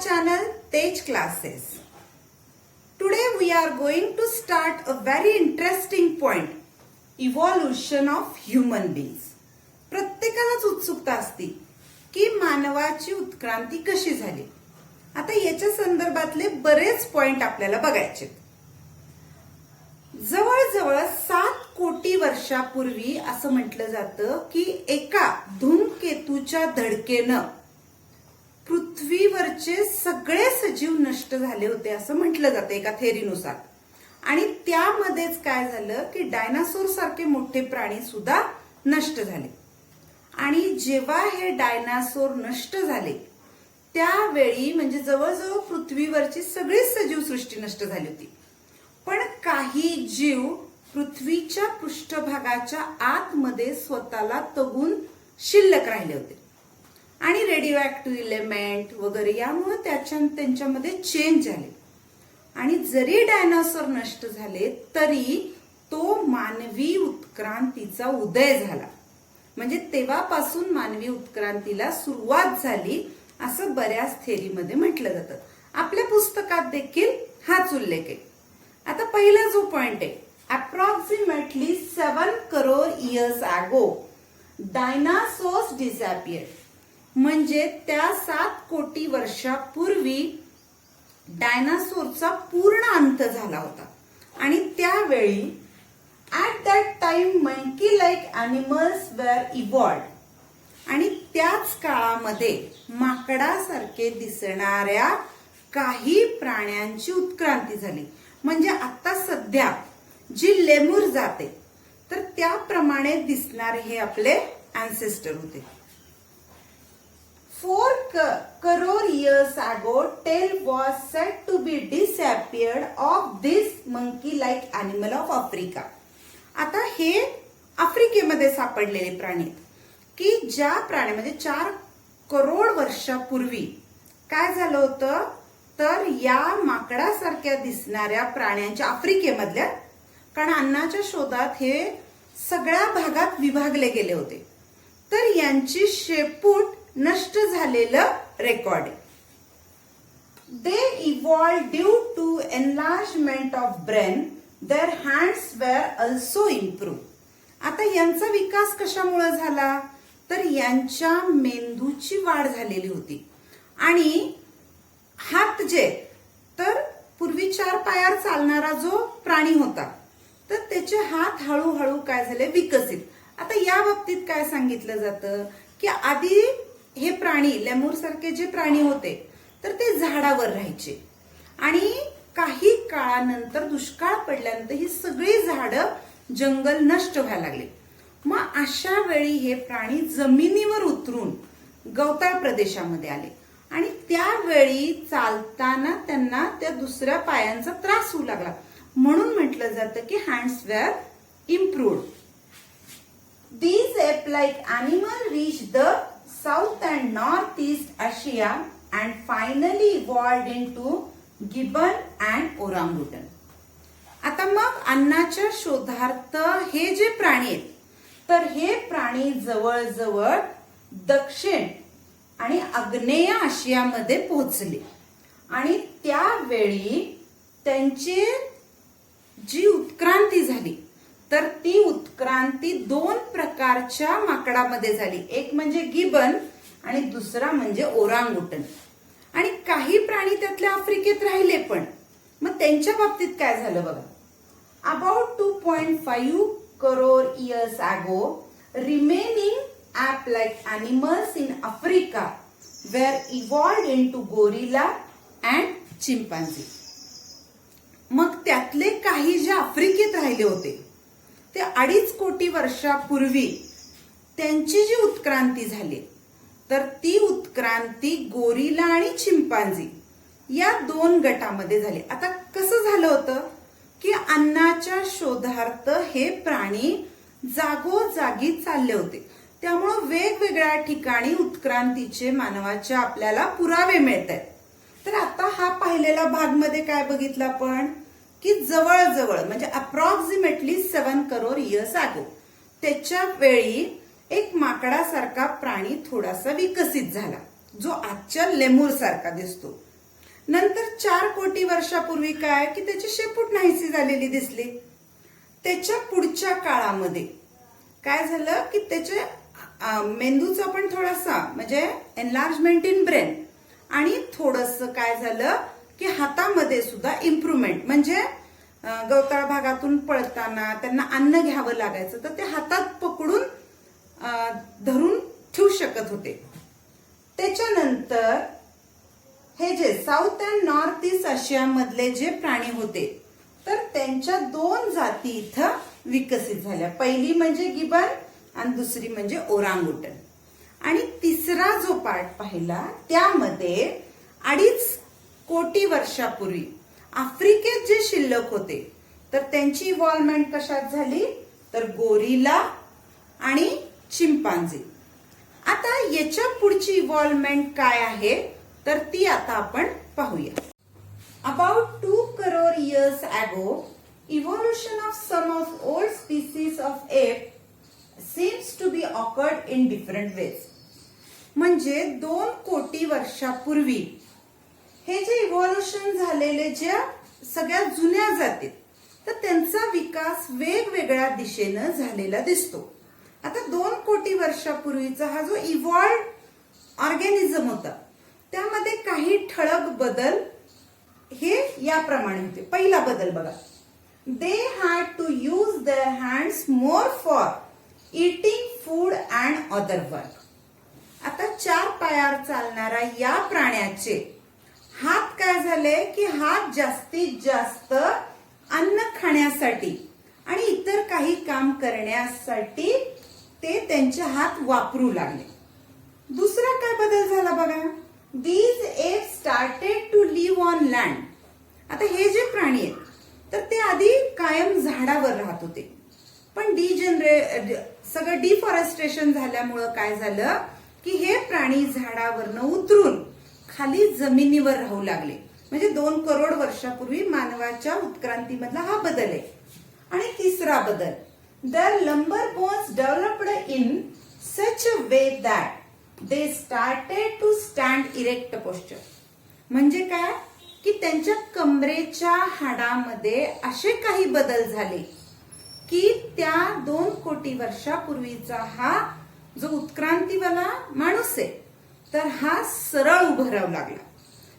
channel Tej Classes. Today we are going to start a very interesting point, evolution of human beings. प्रत्येकालाच उत्सुकता असते की मानवाची उत्क्रांती कशी झाली. आता याच्या संदर्भातले बरेच पॉइंट आपल्याला बघायचे. जवळजवळ 7 कोटी वर्षापूर्वी असं म्हटलं जातं की एका धूमकेतूच्या धडकेनं पृथ्वीवरचे सगळे सजीव नष्ट झाले होते असं म्हटलं जातं एका थेरीनुसार. आणि त्यामध्येच काय झालं की डायनासोर सारखे मोठे प्राणी सुद्धा नष्ट झाले. आणि जेव्हा हे डायनासोर नष्ट झाले त्यावेळी म्हणजे जवळजवळ पृथ्वीवरची सगळी सजीवसृष्टी नष्ट झाली होती. पण काही जीव पृथ्वीच्या पृष्ठभागाच्या आतमध्ये स्वतःला तगून शिल्लक राहिले होते. आणि रेडिओ ऍक्टिव्ह इलेमेंट वगैरे यामुळे त्यांच्यामध्ये चेंज झाले. आणि जरी डायनासोर नष्ट झाले तरी तो मानवी उत्क्रांतीचा उदय झाला. म्हणजे तेव्हापासून मानवी उत्क्रांतीला सुरुवात झाली असं बऱ्याच थेरीमध्ये म्हटलं जातं. आपल्या पुस्तकात देखील हाच उल्लेख आहे. आता पहिला जो पॉइंट आहे, approximately 7 crore years ago dinosaurs disappeared. म्हणजे त्या 7 कोटी वर्षापूर्वी डायनासोरचा पूर्ण अंत झाला होता. आणि त्यावेळी at that time monkey like animals were evolved. आणि त्याच काळामध्ये माकडासारखे दिसणाऱ्या काही प्राण्यांची उत्क्रांती झाली. म्हणजे आता सध्या जी लेमूर जाते तर त्याप्रमाणे दिसणारे हे आपले अँसेस्टर होते. 4 crore years ago, tail was said to be disappeared of this monkey-like animal of Africa. आता हे आफ्रिकेमध्ये सापडलेले प्राणी की ज्या प्राण्यामध्ये 4 करोड वर्षापूर्वी काय झालं होतं तर या माकडासारख्या दिसणाऱ्या प्राण्यांच्या आफ्रिकेमधल्या, कारण अन्नाच्या शोधात हे सगळ्या भागात विभागले गेले होते, तर यांची शेपूट नष्ट झालेलं रेकॉर्ड आहे. They evolved due to enlargement of brain. Their hands were also improve. आता यांचा विकास कशामुळे झाला तर यांच्या मेंदूची वाढ झालेली होती. आणि हात जे तर पूर्वी 4 पायावर चालणारा जो प्राणी होता तर त्याचे हात हळूहळू काय झाले विकसित. आता या बाबतीत काय सांगितलं जातं की आधी हे प्राणी लेमूर सारखे जे प्राणी होते तर ते झाडावर राहायचे. आणि काही काळानंतर दुष्काळ पडल्यानंतर ही सगळी झाडं जंगल नष्ट व्हायला लागले. मग अशा वेळी हे प्राणी जमिनीवर उतरून गवताळ प्रदेशामध्ये आले. आणि त्यावेळी चालताना त्यांना त्या दुसऱ्या पायांचा त्रास होऊ लागला. म्हणून म्हटलं जातं की hands were improved. These ape-like animals reached the South and Northeast Asia and finally evolved into gibbon and orangutan. आता मग अन्नाच्या शोधार्थ हे जे प्राणी आहेत तर हे प्राणी जवळजवळ दक्षिण आणि आग्नेय आशियामध्ये पोहोचले. आणि त्यावेळी त्यांची जी उत्क्रांती झाली तर ती उत्क्रांती 2 प्रकारच्या माकडामध्ये झाली. एक म्हणजे गिबन आणि दुसरा म्हणजे ओरांगुटन. आणि काही प्राणी त्यातल्या आफ्रिकेत राहिले. पण मग त्यांच्या बाबतीत काय झालं बघा. About 2.5 crore years ago remaining ape-like animals in Africa were evolved into gorilla and chimpanzee. मग त्यातले काही जे आफ्रिकेत राहिले होते ते 2.5 कोटी वर्षापूर्वी त्यांची जी उत्क्रांती झाली तर ती उत्क्रांती गोरिला आणि चिंपांझी या 2 गटामध्ये झाली. आता कसं झालं होतं की अन्नाच्या शोधार्थ हे प्राणी जागोजागी चालले होते. त्यामुळे वेगवेगळ्या ठिकाणी उत्क्रांतीचे मानवाच्या आपल्याला पुरावे मिळत आहेत. तर आता हा पाहिलेला भागमध्ये काय बघितलं आपण की जवळजवळ म्हणजे अप्रॉक्सिमेटली 7 करोड इयर्स अगो त्याच्या वेळी एक माकडासारखा प्राणी थोडासा विकसित झाला जो आजच्या लेमूर सारखा दिसतो. नंतर 4 कोटी वर्षापूर्वी काय की त्याची शेपूट नाहीशी झालेली दिसली. त्याच्या पुढच्या काळामध्ये काय झालं की त्याचे मेंदूचा पण थोडासा म्हणजे एनलार्जमेंट इन ब्रेन आणि थोडस काय झालं की हातामध्ये सुद्धा इम्प्रुव्हमेंट म्हणजे गवताळ भागातून पळताना त्यांना अन्न घ्यावं लागायचं तर ते हातात पकडून धरून ठेवू शकत होते. त्याच्यानंतर हे जे साऊथ अँड नॉर्थ ईस्ट आशियामधले जे प्राणी होते तर त्यांच्या 2 जाती इथं विकसित झाल्या. पहिली म्हणजे गिबन आणि दुसरी म्हणजे ओरांगुटन. आणि तिसरा जो पार्ट पाहिला त्यामध्ये 2.5 कोटी वर्षापूर्वी आफ्रिकेत जे शिल्लक होते तर त्यांची इव्हॉल्वमेंट कशात झाली तर गोरिला आणि चिंपांझी. आता याच्या पुढची इव्हॉल्वमेंट काय आहे तर ती आता आपण पाहूया. About 2 crore years ago, evolution of some of old species of ape seems to be occurred in different ways. म्हणजे 2 कोटी वर्षापूर्वी हे जे इव्हॉल्युशन झालेले ज्या सगळ्यात जुन्या जाती तर त्यांचा विकास वेगवेगळ्या दिशेनं झालेला दिसतो. आता 2 कोटी वर्षापूर्वीचा हा जो इव्हॉल्व्ड ऑर्गॅनिझम होता त्यामध्ये काही ठळक बदल हे याप्रमाणे होते. पहिला बदल बघा, they had to use their hands more for eating food and other work. आता 4 पायावर चालणाऱ्या या प्राण्याचे हात काय झाले की हात जास्तीत जास्त अन्न खाण्यासाठी आणि इतर काही काम करण्यासाठी ते त्यांचे हात वापरू लागले. दुसरा काय बदल झाला बघा, these apes started to live on land. आता हे जे प्राणी आहेत तर ते आधी कायम झाडावर राहत होते पण सगळं डिफॉरेस्टेशन झाल्यामुळं काय झालं की हे प्राणी झाडावरनं उतरून खाली जमिनीवर राहू लागले. म्हणजे 2 करोड वर्षापूर्वी मानवाच्या उत्क्रांतीमधला हा बदल आहे. आणि तिसरा बदल, the lumber bones developed in such a way that they started to stand erect posture. म्हणजे काय की त्यांच्या कमरेच्या हाडामध्ये असे काही बदल झाले की त्या 2 कोटी वर्षापूर्वीचा हा जो उत्क्रांतीवाला माणूस आहे तर हा सरळ उभं राहू लागला.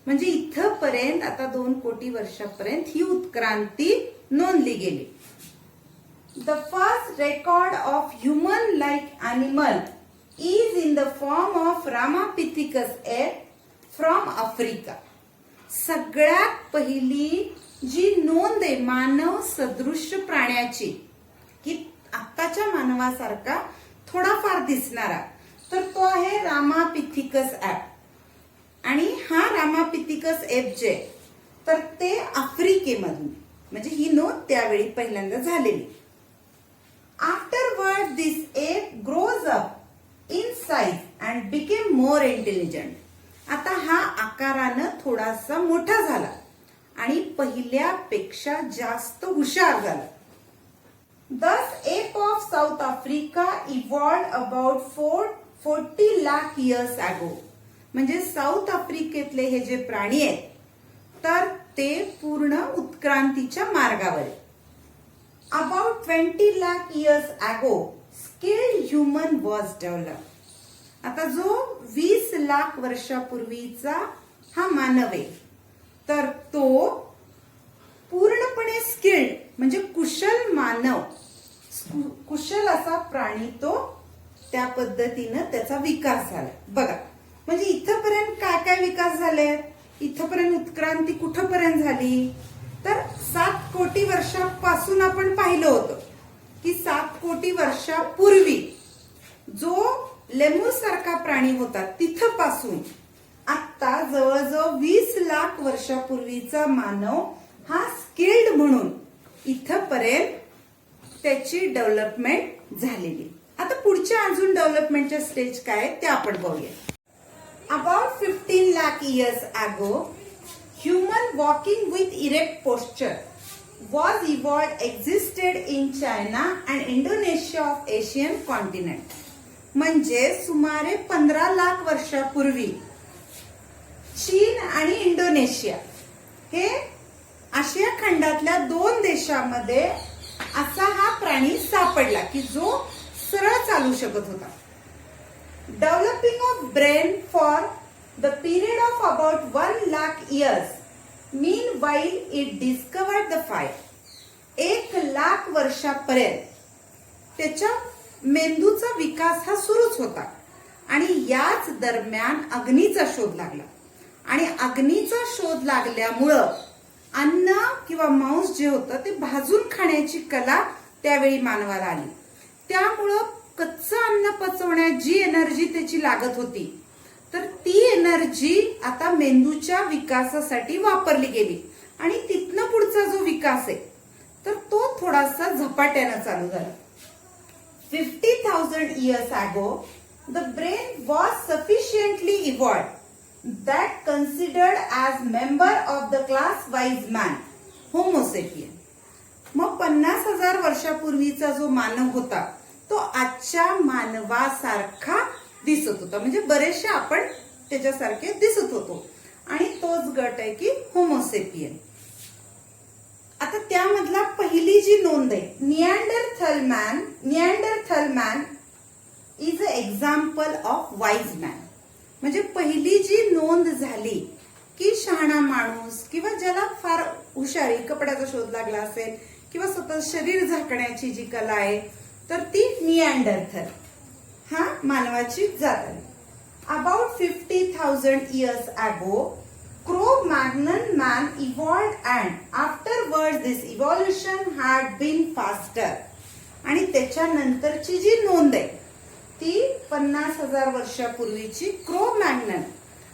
म्हणजे इथपर्यंत आता 2 कोटी वर्षापर्यंत ही उत्क्रांती नोंदली गेली. The first record of human-like animal is in the form of Ramapithecus ape from Africa. सगळ्यात पहिली जी नोंद आहे मानव सदृश्य प्राण्याची की आत्ताच्या मानवासारखा थोडाफार दिसणारा तर तो आहे रामापिथिकस एप. आणि हा रामापिथिकस एप जे तर ते आफ्रिकेमधून म्हणजे ही नोंद त्यावेळी पहिल्यांदा झालेली. Afterward, this ape grows up in size and became more intelligent. आता हा आकारानं थोडासा मोठा झाला आणि पहिल्यापेक्षा जास्त हुशार झाला. Thus, ape of South Africa evolved about 40 lakh years ago. म्हणजे साऊथ आफ्रिकेतले हे जे प्राणी आहेत तर ते पूर्ण उत्क्रांतीच्या मार्गावर आहेत. About 20 lakh years ago, skilled human was developed. आता जो 20 लाख वर्षापूर्वीचा हा मानव आहे तर तो पूर्णपणे स्किल्ड म्हणजे कुशल मानव, कुशल असा प्राणी तो त्या पद्धतीनं त्याचा विकास झाला. बघा म्हणजे इथपर्यंत काय काय विकास झाले, इथपर्यंत उत्क्रांती कुठपर्यंत झाली तर 7 कोटी वर्षापासून आपण पाहिलं होतं की 7 कोटी वर्षापूर्वी जो लेमूर सारखा प्राणी होता तिथपासून आता जवळजवळ 20 लाख वर्षापूर्वीचा मानव हा स्किल्ड म्हणून इथपर्यंत त्याची डेव्हलपमेंट झालेली. आता पुढच्या अजून डेव्हलपमेंटच्या स्टेज काय ते आपण बघूया. About 15 lakh years ago, human walking with erect posture was existed in China and Indonesia of Asian continent. म्हणजे सुमारे 15 लाख वर्षापूर्वी चीन आणि इंडोनेशिया इंडोनेशिया, हे आशिया खंडातल्या 2 देशांमध्ये असा हा प्राणी सापडला की जो सरळ चालू शकत होता. Developing of brain for the period of about 1 lakh years, mean while it discovered the fire. 1 lakh वर्षापर्यंत त्याच्या मेंदूचा विकास हा सुरूच होता आणि याच दरम्यान अग्नीचा शोध लागला आणि अग्नीचा शोध लागल्यामुळं अन्न किंवा मांस जे होतं ते भाजून खाण्याची कला त्यावेळी मानवाला आली. त्यामुळं कच्चं अन्न पचवण्यात जी एनर्जी त्याची लागत होती तर ती एनर्जी आता मेंदूच्या विकासासाठी वापरली गेली आणि तिथनं पुढचा जो विकास आहे तर तो थोडासा झपाट्यानं चालू झाला. 50,000 years ago, the brain was sufficiently evolved that considered as member of the class wise man, Homo sapien. मग 50,000 वर्षापूर्वीचा जो मानव होता तो आजच्या मानवासारखा दिसत होता, म्हणजे बरेचसे आपण त्याच्यासारखे दिसत होतो आणि तोच गट आहे की होमोसेपियन. आता त्यामधला पहिली जी नोंद आहे Neanderthal man is a example of wise man. म्हणजे पहिली जी नोंद झाली की शहाणा माणूस किंवा ज्याला फार हुशारी कपड्याचा शोध लागला असेल किंवा स्वतः शरीर झाकण्याची जी कला आहे तर ती निअँडरथल हा मानवाची जात आहे. About 50,000 years ago, Cro-Magnon man evolved and afterwards this evolution had been faster. आणि त्याच्यानंतरची जी नोंद आहे ती 50,000 वर्षापूर्वीची क्रो-मॅग्नन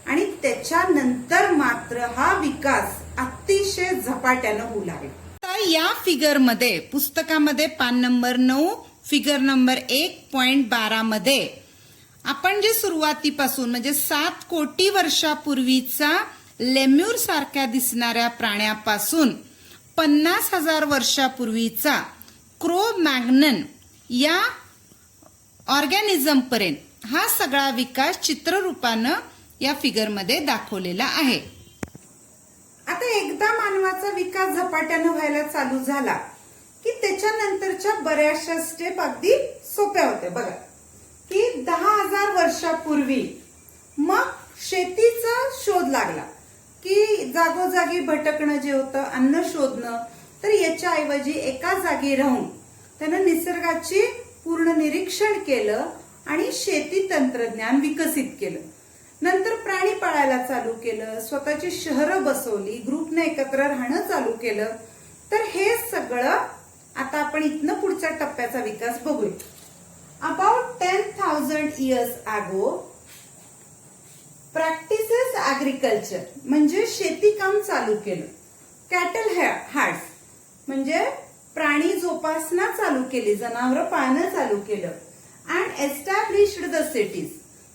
आणि त्याच्यानंतर मात्र हा विकास अतिशय झपाट्यानं होऊ लागला. या फिगर मध्ये पुस्तकामध्ये पान नंबर 9 फिगर नंबर 1.12 मध्ये आपण जे सुरुवातीपासून म्हणजे 7 कोटी वर्षापूर्वीचा लेम्युर सारख्या दिसणाऱ्या प्राण्यापासून 50,000 वर्षापूर्वीचा क्रो-मॅग्नन या ऑर्गॅनिझम पर्यंत हा सगळा विकास चित्ररूपानं या फिगरमध्ये दाखवलेला आहे. आता एकदा मानवाचा विकास झपाट्यानं व्हायला चालू झाला की त्याच्यानंतरच्या बऱ्याचशा स्टेप अगदी सोप्या होत्या. बघा की 10,000 वर्षापूर्वी मग शेतीचा शोध लागला की जागोजागी भटकणं जे होतं अन्न शोधणं, तर याच्या ऐवजी एका जागी राहून त्यानं निसर्गाची पूर्ण निरीक्षण केलं आणि शेती तंत्रज्ञान विकसित केलं. नंतर प्राणी पाळायला चालू केलं, स्वतःची शहरं बसवली, ग्रुपने एकत्र राहणं चालू केलं. तर हे सगळं आता आपण इथनं पुढच्या टप्प्याचा विकास बघूया. About 10,000 years ago, practices agriculture म्हणजे शेती काम चालू केलं. कॅटल हार्ड्स म्हणजे प्राणी जोपासना चालू केली, जनावरं पाळणं चालू केलं. अँड एस्टॅब्लिश्ड द सिटीज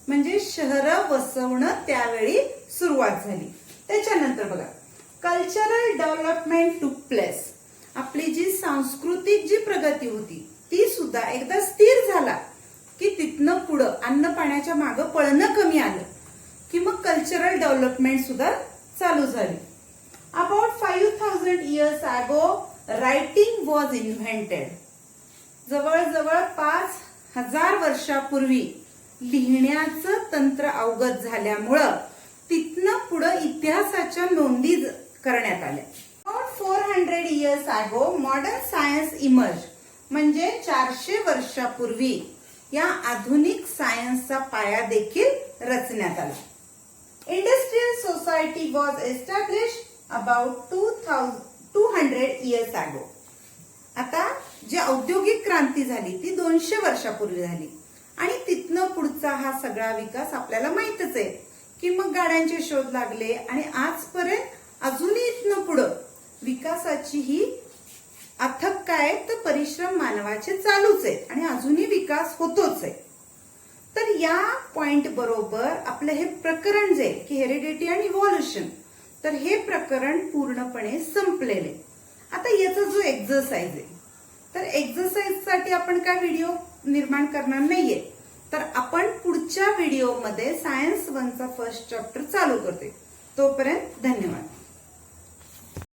म्हणजे शहरं वसवणं त्यावेळी सुरुवात झाली. त्याच्यानंतर बघा कल्चरल डेव्हलपमेंट टूक प्लेस. आपली जी सांस्कृतिक जी प्रगती होती ती सुद्धा एकदा स्थिर झाला की तिथनं पुढं अन्न पाण्याच्या मागं पळणं कमी आलं की मग कल्चरल डेव्हलपमेंट सुद्धा चालू झाली. About 5,000 years ago, writing was invented. जवळजवळ 5,000 वर्षापूर्वी लिहिण्याचं तंत्र अवगत झाल्यामुळं तिथनं पुढं इतिहासाच्या नोंदी करण्यात आल्या. About 400 years ago, modern science emerge म्हणजे 400 वर्षापूर्वी या आधुनिक सायन्सचा पाया देखील रचण्यात आला. Industrial society was established about 200 years ago. आता जी औद्योगिक क्रांती झाली ती 200 वर्षापूर्वी झाली आणि तिथनं पुढचा हा सगळा विकास आपल्याला माहितच आहे की मग गाड्यांचे शोध लागले आणि आजपर्यंत अजूनही इथनं पुढं विकासाची ही अथक काय तर परिश्रम मानवाचे चालूच आहेत आणि अजूनही विकास होतोच आहे. तर या पॉइंट बरोबर आपलं हे प्रकरण जे की हेरिडिटी आणि इव्हॉल्युशन तर हे प्रकरण पूर्णपणे संपलेले. आता याचा जो एक्झरसाइज आहे तर एक्झरसाइज साठी आपण काय व्हिडिओ निर्माण करणार नाहीये, तर आपण पुढच्या व्हिडिओमध्ये सायन्स 1चा फर्स्ट चॅप्टर चालू करते. तोपर्यंत धन्यवाद.